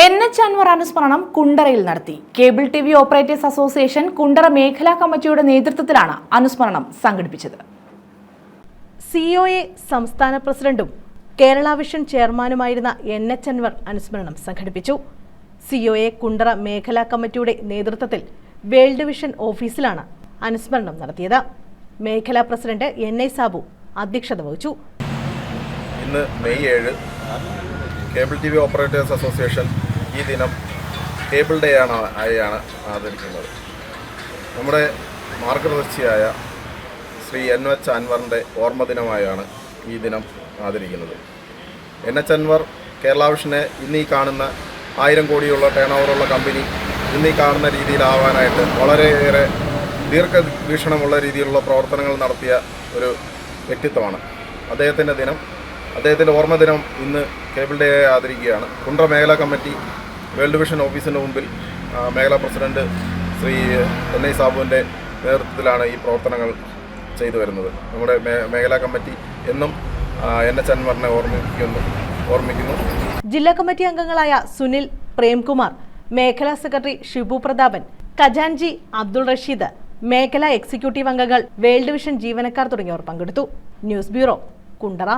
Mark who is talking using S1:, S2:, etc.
S1: NH Anwar അനുസ്മരണം കുണ്ടറയിൽ നടത്തി. Cable TV operators association Kundara മേഖലാ കമ്മിറ്റിയുടെ നേതൃത്വത്തിലാണ് അനുസ്മരണം സംഘടിപ്പിച്ചത്. COA സംസ്ഥാന പ്രസിഡന്റും കേരള വിഷൻ ചെയർമാനുമായിരുന്ന NH അൻവർ അനുസ്മരണം സംഘടിപ്പിച്ചു. COA കുണ്ടറ മേഖലാ കമ്മിറ്റിയുടെ നേതൃത്വത്തിൽ വേൾഡ് വിഷൻ ഓഫീസിലാണ് അനുസ്മരണം നടത്തിയത്. മേഖലാ പ്രസിഡന്റ് NI സാബു അധ്യക്ഷത വഹിച്ചു.
S2: ഇന്ന് May 7 cable TV operators association ഈ ദിനം കേബിൾ ഡേ ആയാണ് ആദരിക്കുന്നത്. നമ്മുടെ മാർഗദർശിയായ ശ്രീ NH അൻവറിൻ്റെ ഓർമ്മ ദിനമായാണ് ഈ ദിനം ആദരിക്കുന്നത്. NH അൻവർ കേരള വിഷനെ ഇന്നീ കാണുന്ന 1000 കോടിയുള്ള ടേൺ ഓവറുള്ള കമ്പനി ഇന്നീ കാണുന്ന രീതിയിലാവാനായിട്ട് വളരെയേറെ ദീർഘവീക്ഷണമുള്ള രീതിയിലുള്ള പ്രവർത്തനങ്ങൾ നടത്തിയ ഒരു വ്യക്തിത്വമാണ്. അദ്ദേഹത്തിൻ്റെ ഓർമ്മ ദിനം ഇന്ന് കേബിൾ ഡേ ആദരിക്കുകയാണ്. കുണ്ടറ മേഖലാ കമ്മിറ്റി വേൾഡ് വിഷൻ ഓഫീസിന് മുമ്പിൽ മേഖലാ പ്രസിഡന്റ് ശ്രീ NI സാബുവിൻ്റെ നേതൃത്വത്തിലാണ് ഈ പ്രവർത്തനങ്ങൾ ചെയ്തു വരുന്നത്. നമ്മുടെ മേഖലാ കമ്മിറ്റി എന്നും NH അൻവറിനെ ഓർമ്മിക്കുന്നു.
S1: ജില്ലാ കമ്മിറ്റി അംഗങ്ങളായ സുനിൽ, പ്രേംകുമാർ, മേഖലാ സെക്രട്ടറി ഷിബു പ്രതാപൻ, ഖജാൻജി അബ്ദുൾ റഷീദ്, മേഖലാ എക്സിക്യൂട്ടീവ് അംഗങ്ങൾ, വേൾഡ് വിഷൻ ജീവനക്കാർ തുടങ്ങിയവർ പങ്കെടുത്തു. News bureau, Kundara.